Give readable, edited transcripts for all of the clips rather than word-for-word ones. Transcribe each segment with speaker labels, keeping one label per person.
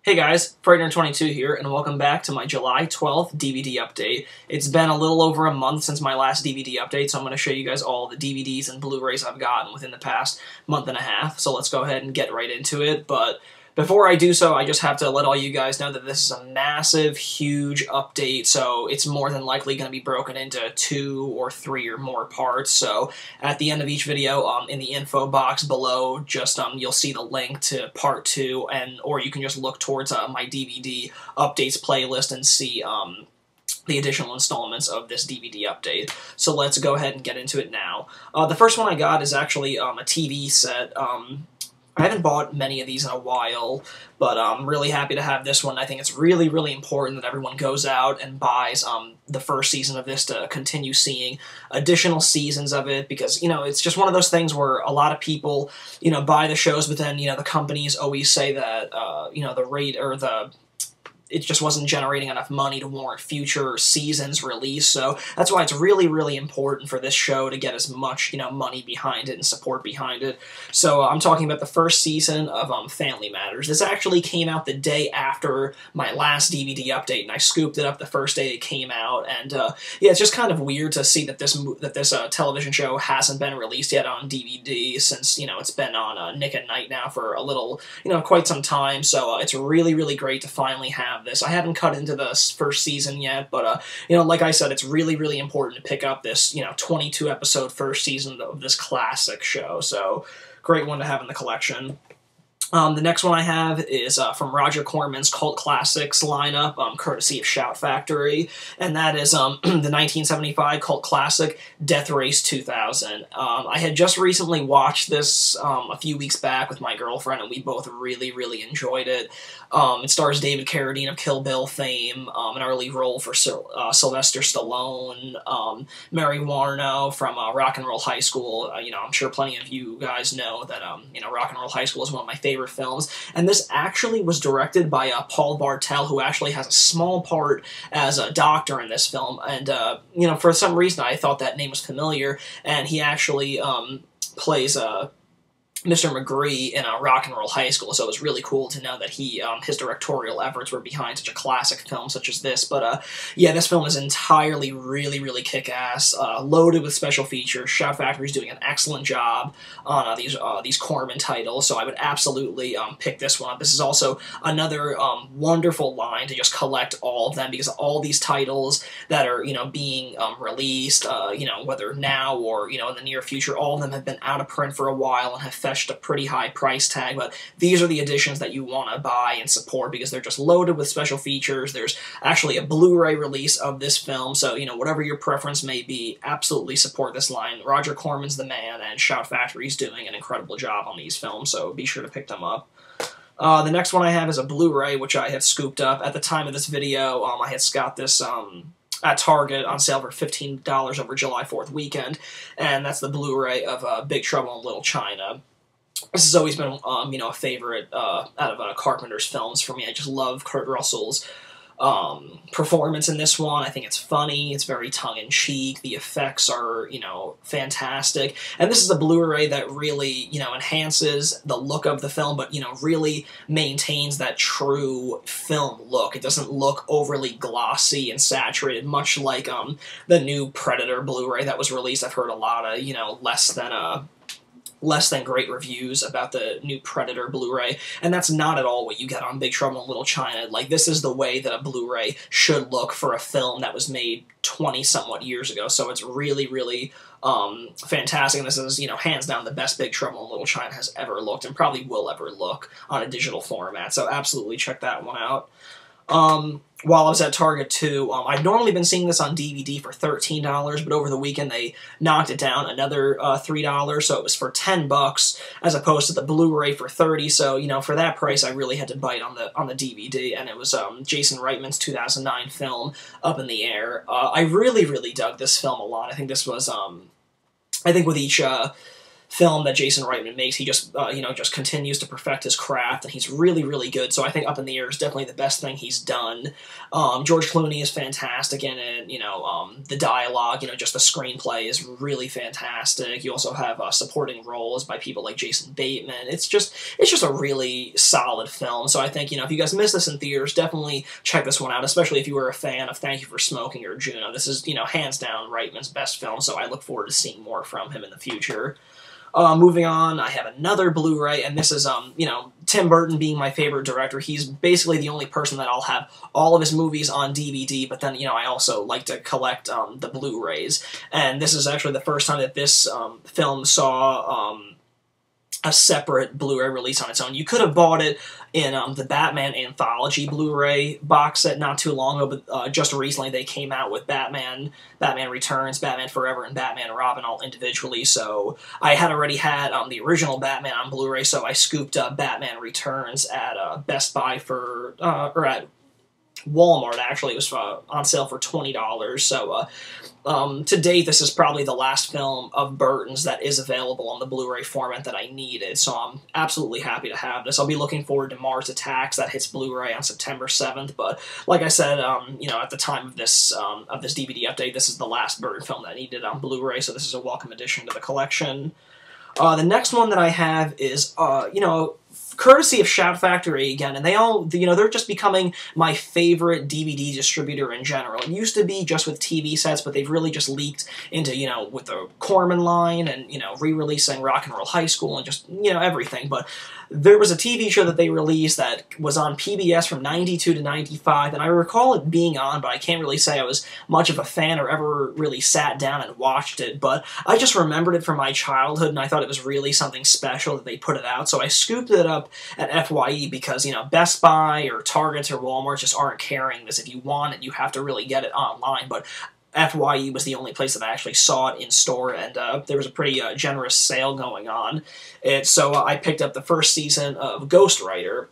Speaker 1: Hey guys, Frightener22 here, and welcome back to my July 12th DVD update. It's been a little over a month since my last DVD update, so I'm going to show you guys all the DVDs and Blu-rays I've gotten within the past month and a half, so let's go ahead and get right into it. But before I do so, I just have to let all you guys know that this is a massive, huge update, so it's more than likely going to be broken into 2 or 3 or more parts. So at the end of each video, in the info box below, just you'll see the link to part 2, or you can just look towards my DVD updates playlist and see the additional installments of this DVD update. So let's go ahead and get into it now. The first one I got is actually a TV set. I haven't bought many of these in a while, but I'm really happy to have this one. I think it's really, really important that everyone goes out and buys the first season of this to continue seeing additional seasons of it, because, you know, it's just one of those things where a lot of people, you know, buy the shows, but then, you know, the companies always say that, you know, the rate or it just wasn't generating enough money to warrant future seasons release, so that's why it's really, really important for this show to get as much, you know, money behind it and support behind it. So I'm talking about the first season of Family Matters. This actually came out the day after my last DVD update, and I scooped it up the first day it came out, and yeah, it's just kind of weird to see that this television show hasn't been released yet on DVD, since, you know, it's been on Nick at Night now for a little, you know, quite some time, so it's really, really great to finally have this. I haven't cut into the first season yet, but, you know, like I said, it's really, really important to pick up this, you know, 22-episode first season of this classic show, so great one to have in the collection. The next one I have is from Roger Corman's Cult Classics lineup, courtesy of Shout Factory, and that is the 1975 cult classic, Death Race 2000. I had just recently watched this a few weeks back with my girlfriend, and we both really, really enjoyed it. It stars David Carradine of Kill Bill fame, an early role for Sylvester Stallone, Mary Warno from Rock and Roll High School. You know, I'm sure plenty of you guys know that, you know, Rock and Roll High School is one of my favorite films, and this actually was directed by Paul Bartel, who actually has a small part as a doctor in this film, and, you know, for some reason I thought that name was familiar, and he actually plays Mr. McGree in Rock and Roll High School, so it was really cool to know that his directorial efforts were behind such a classic film such as this. But yeah, this film is entirely really, really kick-ass, loaded with special features. Shout Factory's doing an excellent job on these Corman titles, so I would absolutely pick this one up. This is also another wonderful line to just collect all of them, because all these titles that are, you know, being released, you know, whether now or, you know, in the near future, all of them have been out of print for a while and have fetched a pretty high price tag, but these are the editions that you want to buy and support because they're just loaded with special features. There's actually a Blu-ray release of this film, so, you know, whatever your preference may be, absolutely support this line. Roger Corman's the man, and Shout Factory's doing an incredible job on these films, so be sure to pick them up. The next one I have is a Blu-ray, which I have scooped up. At the time of this video, I had got this at Target on sale for $15 over July 4th weekend, and that's the Blu-ray of Big Trouble in Little China. This has always been, you know, a favorite out of Carpenter's films for me. I just love Kurt Russell's performance in this one. I think it's funny, it's very tongue-in-cheek, the effects are, you know, fantastic, and this is a Blu-ray that really, you know, enhances the look of the film, but, you know, really maintains that true film look. It doesn't look overly glossy and saturated, much like the new Predator Blu-ray that was released. I've heard a lot of, you know, less than great reviews about the new Predator Blu-ray, and that's not at all what you get on Big Trouble in Little China. Like, this is the way that a Blu-ray should look for a film that was made 20-somewhat years ago, so it's really, really fantastic, and this is, you know, hands down the best Big Trouble in Little China has ever looked, and probably will ever look on a digital format, so absolutely check that one out. While I was at Target too, I've normally been seeing this on DVD for $13, but over the weekend they knocked it down another $3, so it was for $10 as opposed to the Blu-ray for $30. So, you know, for that price, I really had to bite on the DVD, and it was Jason Reitman's 2009 film Up in the Air. I really, really dug this film a lot. I think this was I think with each film that Jason Reitman makes. He just, just continues to perfect his craft, and he's really, really good. So I think Up in the Air is definitely the best thing he's done. George Clooney is fantastic in it. The dialogue, just the screenplay is really fantastic. You also have supporting roles by people like Jason Bateman. It's just a really solid film. So I think, if you guys missed this in theaters, definitely check this one out, especially if you were a fan of Thank You for Smoking or Juno. This is, hands down Reitman's best film, so I look forward to seeing more from him in the future. Moving on, I have another Blu-ray, and this is, Tim Burton being my favorite director. He's basically the only person that I'll have all of his movies on DVD, but then, I also like to collect the Blu-rays. And this is actually the first time that this film saw a separate Blu-ray release on its own. You could have bought it in the Batman Anthology Blu-ray box set not too long ago, but just recently they came out with Batman Returns, Batman Forever, and Batman and Robin all individually, so I had already had the original Batman on Blu-ray, so I scooped up Batman Returns at Best Buy or at Walmart, actually. It was on sale for $20, so to date, this is probably the last film of Burton's that is available on the Blu-ray format that I needed, so I'm absolutely happy to have this. I'll be looking forward to Mars Attacks. That hits Blu-ray on September 7th, but like I said, at the time of this DVD update, this is the last Burton film that I needed on Blu-ray, so this is a welcome addition to the collection. The next one that I have is, courtesy of Shout Factory again, and they all, they're just becoming my favorite DVD distributor in general. It used to be just with TV sets, but they've really just leaked into, with the Corman line and, re-releasing Rock and Roll High School and just, everything. But there was a TV show that they released that was on PBS from 92 to 95, and I recall it being on, but I can't really say I was much of a fan or ever really sat down and watched it, but I just remembered it from my childhood, and I thought it was really something special that they put it out, so I scooped it up at FYE because, Best Buy or Target or Walmart just aren't carrying this. If you want it, you have to really get it online, but FYE was the only place that I actually saw it in store, and there was a pretty generous sale going on. So I picked up the first season of Ghostwriter,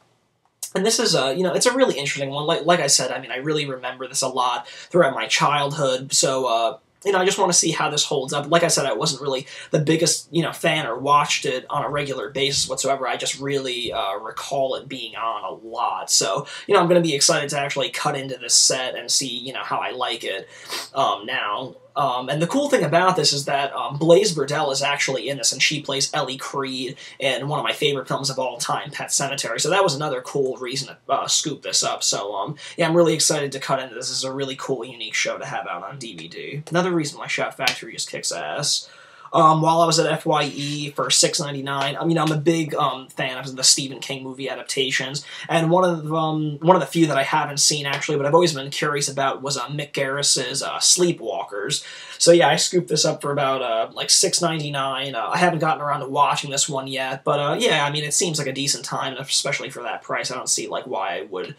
Speaker 1: and this is, it's a really interesting one. Like I said, I really remember this a lot throughout my childhood, so I just want to see how this holds up. Like I said, I wasn't really the biggest, fan or watched it on a regular basis whatsoever. I just really recall it being on a lot. So, I'm going to be excited to actually cut into this set and see, how I like it now. And the cool thing about this is that Blaise Burdell is actually in this, and she plays Ellie Creed in one of my favorite films of all time, Pet Sematary. So that was another cool reason to scoop this up. So, yeah, I'm really excited to cut into this. This is a really cool, unique show to have out on DVD. Another reason why Shout Factory just kicks ass. While I was at FYE for $6.99, I'm a big fan of the Stephen King movie adaptations, and one of the few that I haven't seen actually, but I've always been curious about was Mick Garris's Sleepwalkers. So yeah, I scooped this up for about like $6.99. I haven't gotten around to watching this one yet, but yeah, it seems like a decent time, especially for that price. I don't see like why I would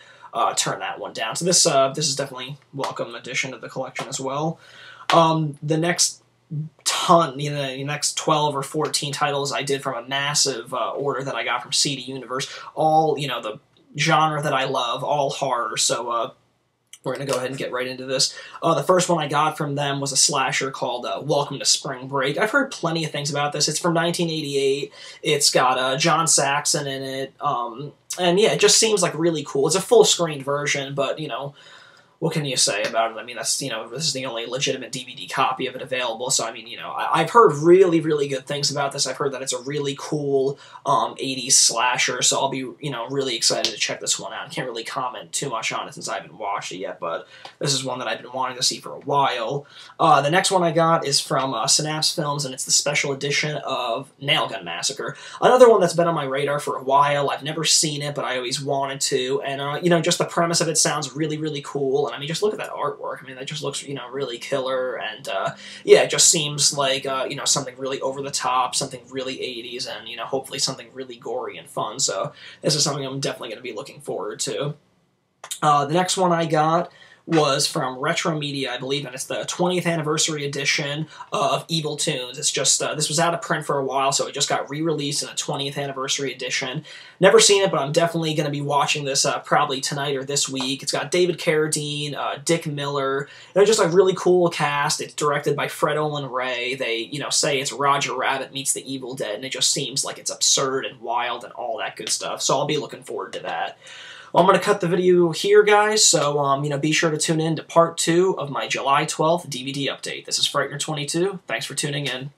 Speaker 1: turn that one down. So this is definitely a welcome addition to the collection as well. The next the next 12 or 14 titles I did from a massive order that I got from CD Universe, all, the genre that I love, all horror, so we're going to go ahead and get right into this. The first one I got from them was a slasher called Welcome to Spring Break. I've heard plenty of things about this. It's from 1988. It's got John Saxon in it, and yeah, it just seems like really cool. It's a full-screen version, but, what can you say about it? That's, this is the only legitimate DVD copy of it available, so, I've heard really, really good things about this. I've heard that it's a really cool 80s slasher, so I'll be, really excited to check this one out. I can't really comment too much on it since I haven't watched it yet, but this is one that I've been wanting to see for a while. The next one I got is from Synapse Films, and it's the special edition of Nailgun Massacre. Another one that's been on my radar for a while. I've never seen it, but I always wanted to, and, just the premise of it sounds really, really cool, and just look at that artwork. That just looks, really killer, and, yeah, it just seems like, something really over the top, something really 80s, and, hopefully something really gory and fun, so this is something I'm definitely going to be looking forward to. The next one I got was from Retro Media, I believe, and it's the 20th anniversary edition of Evil Toons. It's just, this was out of print for a while, so it just got re-released in a 20th anniversary edition. Never seen it, but I'm definitely going to be watching this probably tonight or this week. It's got David Carradine, Dick Miller. They're just a really cool cast. It's directed by Fred Olen Ray. They, say it's Roger Rabbit meets the Evil Dead, and it just seems like it's absurd and wild and all that good stuff. So I'll be looking forward to that. Well, I'm going to cut the video here, guys, so, be sure to tune in to part 2 of my July 12th DVD update. This is Frightener22. Thanks for tuning in.